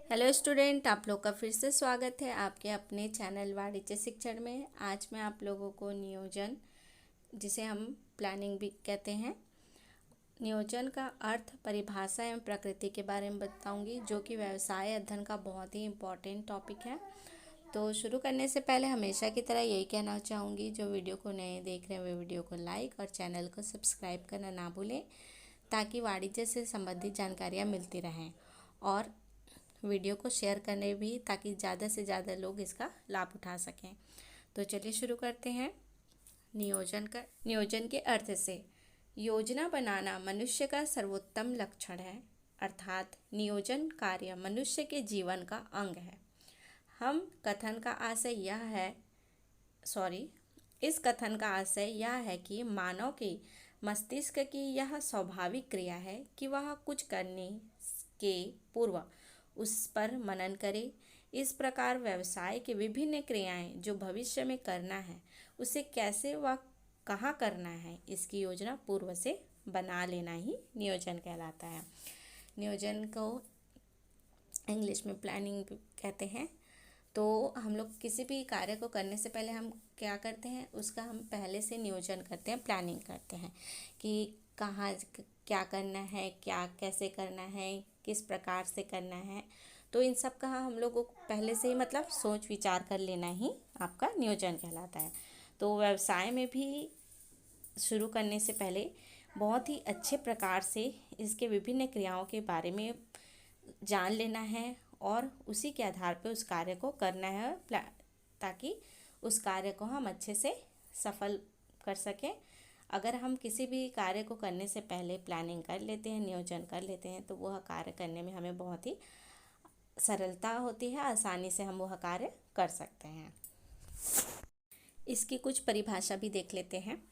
Hello student, आप लोग का फिर से स्वागत है आपके अपने चैनल वाणिज्य शिक्षण में। आज मैं आप लोगों को नियोजन, जिसे हम प्लानिंग भी कहते हैं, नियोजन का अर्थ, परिभाषा एवं प्रकृति के बारे में बताऊंगी, जो कि व्यवसाय अध्ययन का बहुत ही इम्पोर्टेंट टॉपिक है। तो शुरू करने से पहले हमेशा की तरह यही कहना चाहूँगी, जो वीडियो को नए देख रहे हैं वे वीडियो को लाइक और चैनल को सब्सक्राइब करना ना भूलें, ताकि वाणिज्य से संबंधित जानकारियाँ मिलती रहें। और वीडियो को शेयर करने भी, ताकि ज़्यादा से ज़्यादा लोग इसका लाभ उठा सकें। तो चलिए शुरू करते हैं। नियोजन के अर्थ से, योजना बनाना मनुष्य का सर्वोत्तम लक्षण है, अर्थात नियोजन कार्य मनुष्य के जीवन का अंग है। इस कथन का आशय यह है कि मानव के मस्तिष्क की यह स्वाभाविक क्रिया है कि वह कुछ करने के पूर्व उस पर मनन करे। इस प्रकार व्यवसाय की विभिन्न क्रियाएं जो भविष्य में करना है, उसे कैसे व कहाँ करना है, इसकी योजना पूर्व से बना लेना ही नियोजन कहलाता है। नियोजन को इंग्लिश में प्लानिंग कहते हैं। तो हम लोग किसी भी कार्य को करने से पहले हम क्या करते हैं, उसका हम पहले से नियोजन करते हैं, प्लानिंग करते हैं कि कहाँ क्या करना है, क्या कैसे करना है, किस प्रकार से करना है। तो इन सब का हम लोगों को पहले से ही सोच विचार कर लेना ही आपका नियोजन कहलाता है। तो व्यवसाय में भी शुरू करने से पहले बहुत ही अच्छे प्रकार से इसके विभिन्न क्रियाओं के बारे में जान लेना है और उसी के आधार पर उस कार्य को करना है, ताकि उस कार्य को हम अच्छे से सफल कर सकें। अगर हम किसी भी कार्य को करने से पहले प्लानिंग कर लेते हैं, नियोजन कर लेते हैं, तो वह कार्य करने में हमें बहुत ही सरलता होती है, आसानी से हम वह कार्य कर सकते हैं। इसकी कुछ परिभाषा भी देख लेते हैं।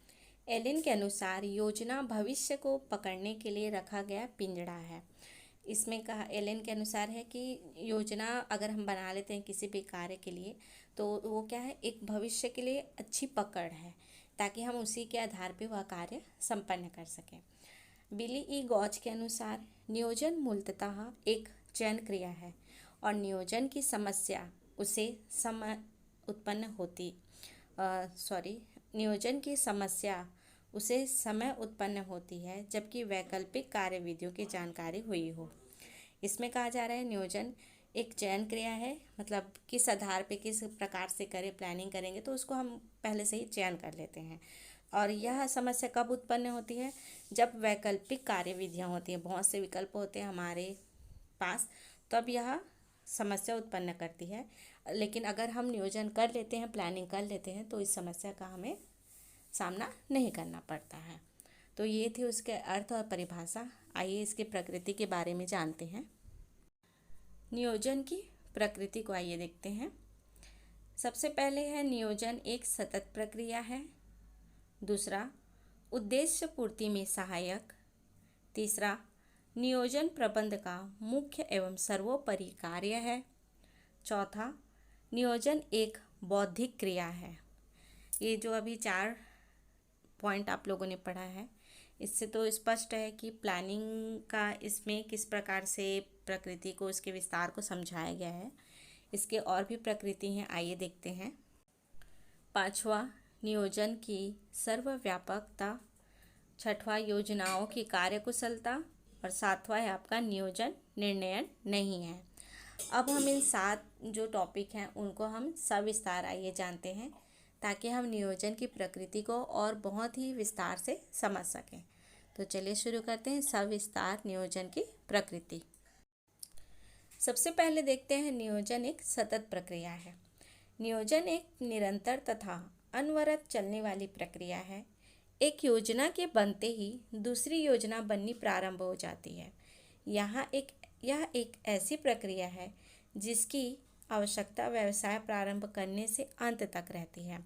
एलन के अनुसार योजना भविष्य को पकड़ने के लिए रखा गया पिंजड़ा है। इसमें कहा, एलन के अनुसार है कि योजना अगर हम बना लेते हैं किसी भी कार्य के लिए, तो वो क्या है, एक भविष्य के लिए अच्छी पकड़ है, ताकि हम उसी के आधार पर वह कार्य संपन्न कर सकें। बिली ई गॉज के अनुसार नियोजन मूलतः एक चयन क्रिया है और नियोजन की समस्या उसे समय उत्पन्न होती नियोजन की समस्या उसे समय उत्पन्न होती है, जबकि वैकल्पिक कार्य विधियों की जानकारी हुई हो। इसमें कहा जा रहा है नियोजन एक चयन क्रिया है, मतलब किस आधार पे किस प्रकार से करें, प्लानिंग करेंगे तो उसको हम पहले से ही चयन कर लेते हैं। और यह समस्या कब उत्पन्न होती है, जब वैकल्पिक कार्य विधियाँ होती हैं, बहुत से विकल्प होते हैं हमारे पास, तब यह समस्या उत्पन्न करती है। लेकिन अगर हम नियोजन कर लेते हैं, प्लानिंग कर लेते हैं, तो इस समस्या का हमें सामना नहीं करना पड़ता है। तो ये थी उसके अर्थ और परिभाषा। आइए इसकी प्रकृति के बारे में जानते हैं। नियोजन की प्रकृति को आइए देखते हैं। सबसे पहले है, नियोजन एक सतत प्रक्रिया है। दूसरा, उद्देश्य पूर्ति में सहायक। तीसरा, नियोजन प्रबंध का मुख्य एवं सर्वोपरि कार्य है। चौथा, नियोजन एक बौद्धिक क्रिया है। ये जो अभी 4 पॉइंट आप लोगों ने पढ़ा है, इससे तो स्पष्ट है कि प्लानिंग का इसमें किस प्रकार से प्रकृति को, उसके विस्तार को समझाया गया है। इसके और भी प्रकृति हैं, आइए देखते हैं। 5वां, नियोजन की सर्वव्यापकता। 6वां, योजनाओं की कार्यकुशलता। और 7वां है आपका नियोजन निर्णय नहीं है। अब हम इन 7 जो टॉपिक हैं उनको हम सविस्तार आइए जानते हैं, ताकि हम नियोजन की प्रकृति को और बहुत ही विस्तार से समझ सकें। तो चलिए शुरू करते हैं सविस्तार नियोजन की प्रकृति। सबसे पहले देखते हैं, नियोजन एक सतत प्रक्रिया है। नियोजन एक निरंतर तथा अनवरत चलने वाली प्रक्रिया है। एक योजना के बनते ही दूसरी योजना बननी प्रारंभ हो जाती है। यह एक ऐसी प्रक्रिया है जिसकी आवश्यकता व्यवसाय प्रारंभ करने से अंत तक रहती है।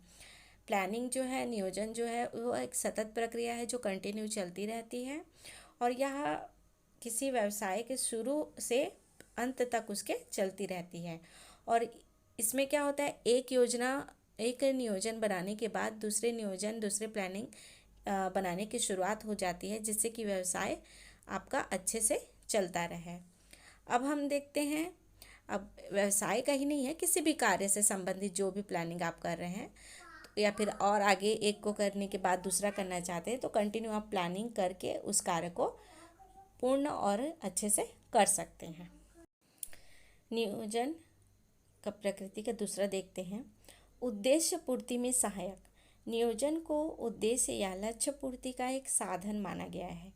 प्लानिंग जो है, नियोजन जो है, वो एक सतत प्रक्रिया है जो कंटिन्यू चलती रहती है, और यह किसी व्यवसाय के शुरू से अंत तक उसके चलती रहती है। और इसमें क्या होता है, एक नियोजन बनाने के बाद दूसरे प्लानिंग बनाने की शुरुआत हो जाती है, जिससे कि व्यवसाय आपका अच्छे से चलता रहे। अब हम देखते हैं अब व्यवसाय का ही नहीं है, किसी भी कार्य से संबंधित जो भी प्लानिंग आप कर रहे हैं या फिर और आगे एक को करने के बाद दूसरा करना चाहते हैं तो कंटिन्यू आप प्लानिंग करके उस कार्य को पूर्ण और अच्छे से कर सकते हैं। नियोजन का प्रकृति का दूसरा देखते हैं, उद्देश्य पूर्ति में सहायक। नियोजन को उद्देश्य या लक्ष्य पूर्ति का एक साधन माना गया है,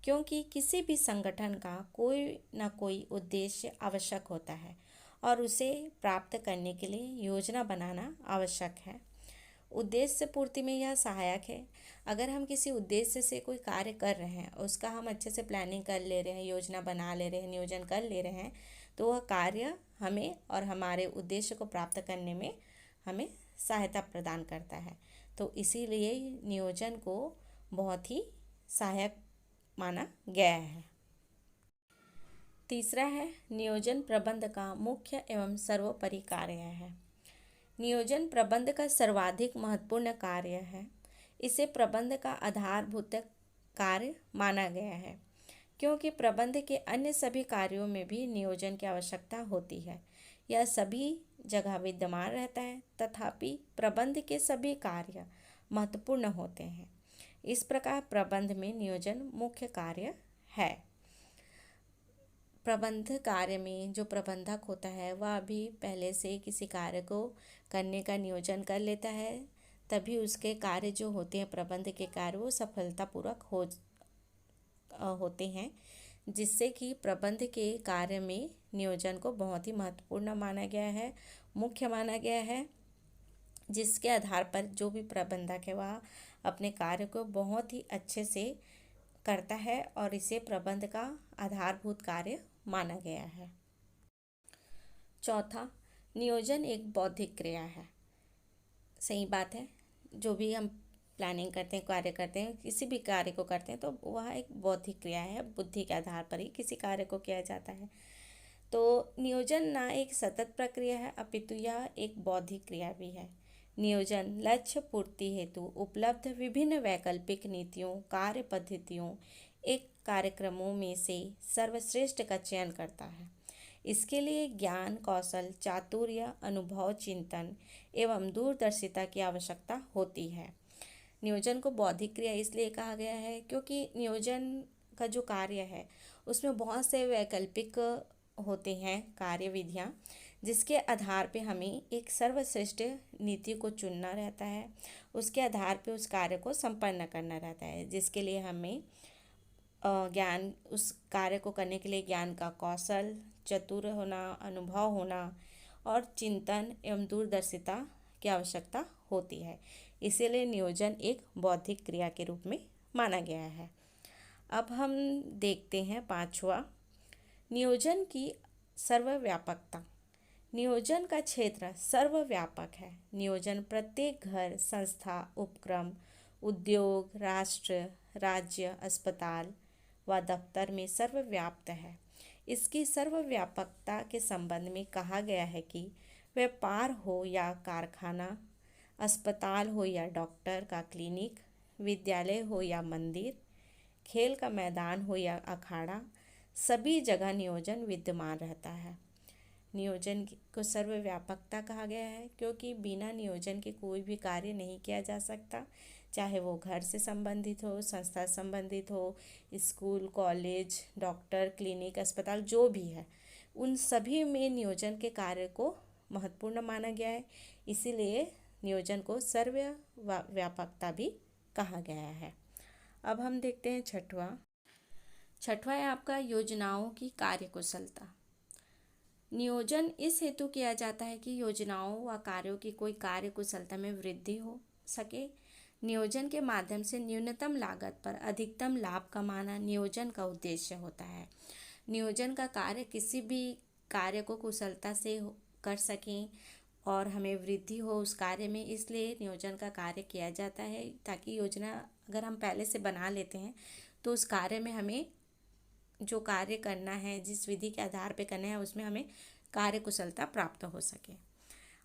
क्योंकि किसी भी संगठन का कोई ना कोई उद्देश्य आवश्यक होता है और उसे प्राप्त करने के लिए योजना बनाना आवश्यक है। उद्देश्य पूर्ति में यह सहायक है। अगर हम किसी उद्देश्य से कोई कार्य कर रहे हैं, उसका हम अच्छे से प्लानिंग कर ले रहे हैं, योजना बना ले रहे हैं, नियोजन कर ले रहे हैं, तो वह कार्य हमें और हमारे उद्देश्य को प्राप्त करने में हमें सहायता प्रदान करता है। तो इसीलिए नियोजन को बहुत ही सहायक माना गया है। तीसरा है, नियोजन प्रबंध का मुख्य एवं सर्वोपरि कार्य है। नियोजन प्रबंध का सर्वाधिक महत्वपूर्ण कार्य है। इसे प्रबंध का आधारभूत कार्य माना गया है, क्योंकि प्रबंध के अन्य सभी कार्यों में भी नियोजन की आवश्यकता होती है। यह सभी जगह विद्यमान रहता है, तथापि प्रबंध के सभी कार्य महत्वपूर्ण होते हैं। इस प्रकार प्रबंध में नियोजन मुख्य कार्य है। प्रबंध कार्य में जो प्रबंधक होता है वह भी पहले से किसी कार्य को करने का नियोजन कर लेता है, तभी उसके कार्य जो होते हैं, प्रबंध के कार्य, वो सफलतापूर्वक होते हैं, जिससे कि प्रबंध के कार्य में नियोजन को बहुत ही महत्वपूर्ण माना गया है, मुख्य माना गया है, जिसके आधार पर जो भी प्रबंधक है वह अपने कार्य को बहुत ही अच्छे से करता है और इसे प्रबंध का आधारभूत कार्य माना गया है। चौथा, नियोजन एक बौद्धिक क्रिया है। सही बात है, जो भी हम प्लानिंग करते हैं, कार्य करते हैं, किसी भी कार्य को करते हैं तो वह एक बौद्धिक क्रिया है। बुद्धि के आधार पर ही किसी कार्य को किया जाता है। तो नियोजन ना एक सतत प्रक्रिया है, अपितु यह एक बौद्धिक क्रिया भी है। नियोजन लक्ष्य पूर्ति हेतु उपलब्ध विभिन्न वैकल्पिक नीतियों, कार्य पद्धतियों, एक कार्यक्रमों में से सर्वश्रेष्ठ का चयन करता है। इसके लिए ज्ञान, कौशल, चातुर्य, अनुभव, चिंतन एवं दूरदर्शिता की आवश्यकता होती है। नियोजन को बौद्धिक क्रिया इसलिए कहा गया है क्योंकि नियोजन का जो कार्य है उसमें बहुत से वैकल्पिक होते हैं कार्य विधियाँ, जिसके आधार पे हमें एक सर्वश्रेष्ठ नीति को चुनना रहता है। उसके आधार पे उस कार्य को संपन्न करना रहता है, जिसके लिए हमें ज्ञान, उस कार्य को करने के लिए ज्ञान का कौशल, चतुर होना, अनुभव होना और चिंतन एवं दूरदर्शिता की आवश्यकता होती है। इसीलिए नियोजन एक बौद्धिक क्रिया के रूप में माना गया है। अब हम देखते हैं पांचवा, नियोजन की सर्वव्यापकता। नियोजन का क्षेत्र सर्वव्यापक है। नियोजन प्रत्येक घर, संस्था, उपक्रम, उद्योग, राष्ट्र, राज्य, अस्पताल व दफ्तर में सर्वव्याप्त है। इसकी सर्वव्यापकता के संबंध में कहा गया है कि व्यापार हो या कारखाना, अस्पताल हो या डॉक्टर का क्लिनिक, विद्यालय हो या मंदिर, खेल का मैदान हो या अखाड़ा, सभी जगह नियोजन विद्यमान रहता है। नियोजन को सर्वव्यापकता कहा गया है क्योंकि बिना नियोजन के कोई भी कार्य नहीं किया जा सकता, चाहे वो घर से संबंधित हो, संस्था से संबंधित हो, स्कूल, कॉलेज, डॉक्टर, क्लिनिक, अस्पताल, जो भी है, उन सभी में नियोजन के कार्य को महत्वपूर्ण माना गया है। इसीलिए नियोजन को सर्वव्यापकता भी कहा गया है। अब हम देखते हैं छठवां है आपका योजनाओं की कार्यकुशलता। नियोजन इस हेतु किया जाता है कि योजनाओं व कार्यों की कोई कार्यकुशलता में वृद्धि हो सके। नियोजन के माध्यम से न्यूनतम लागत पर अधिकतम लाभ कमाना नियोजन का उद्देश्य होता है। नियोजन का कार्य किसी भी कार्य को कुशलता से कर सकें और हमें वृद्धि हो उस कार्य में, इसलिए नियोजन का कार्य किया जाता है, ताकि योजना अगर हम पहले से बना लेते हैं तो उस कार्य में हमें जो कार्य करना है, जिस विधि के आधार पे करना है, उसमें हमें कार्य कुशलता प्राप्त हो सके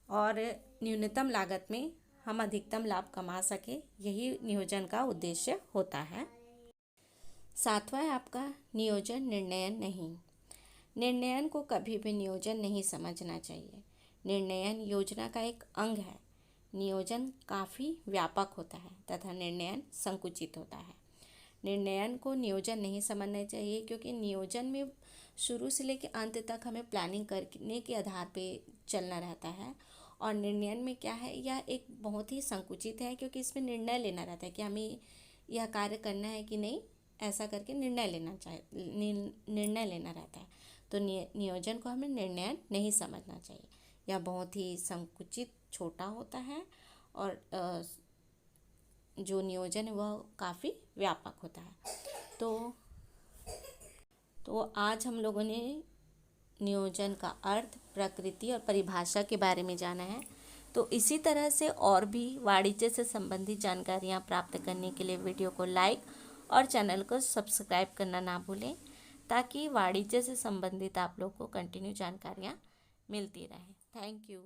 और न्यूनतम लागत में हम अधिकतम लाभ कमा सके, यही नियोजन का उद्देश्य होता है। सातवां है आपका नियोजन निर्णय नहीं। निर्णयन को कभी भी नियोजन नहीं समझना चाहिए। निर्णयन योजना का एक अंग है। नियोजन काफ़ी व्यापक होता है तथा निर्णयन संकुचित होता है। निर्णयन को नियोजन नहीं समझना चाहिए क्योंकि नियोजन में शुरू से लेकर अंत तक हमें प्लानिंग करने के आधार पे चलना रहता है, और निर्णयन में क्या है, यह एक बहुत ही संकुचित है क्योंकि इसमें निर्णय लेना रहता है कि हमें यह कार्य करना है कि नहीं, ऐसा करके निर्णय लेना रहता है। तो नियोजन को हमें निर्णय नहीं समझना चाहिए। यह बहुत ही संकुचित छोटा होता है, और जो नियोजन है वह काफ़ी व्यापक होता है। तो आज हम लोगों ने नियोजन का अर्थ, प्रकृति और परिभाषा के बारे में जाना है। तो इसी तरह से और भी वाणिज्य से संबंधित जानकारियाँ प्राप्त करने के लिए वीडियो को लाइक और चैनल को सब्सक्राइब करना ना भूलें, ताकि वाणिज्य से संबंधित आप लोग को कंटिन्यू जानकारियाँ मिलती रहें। Thank you.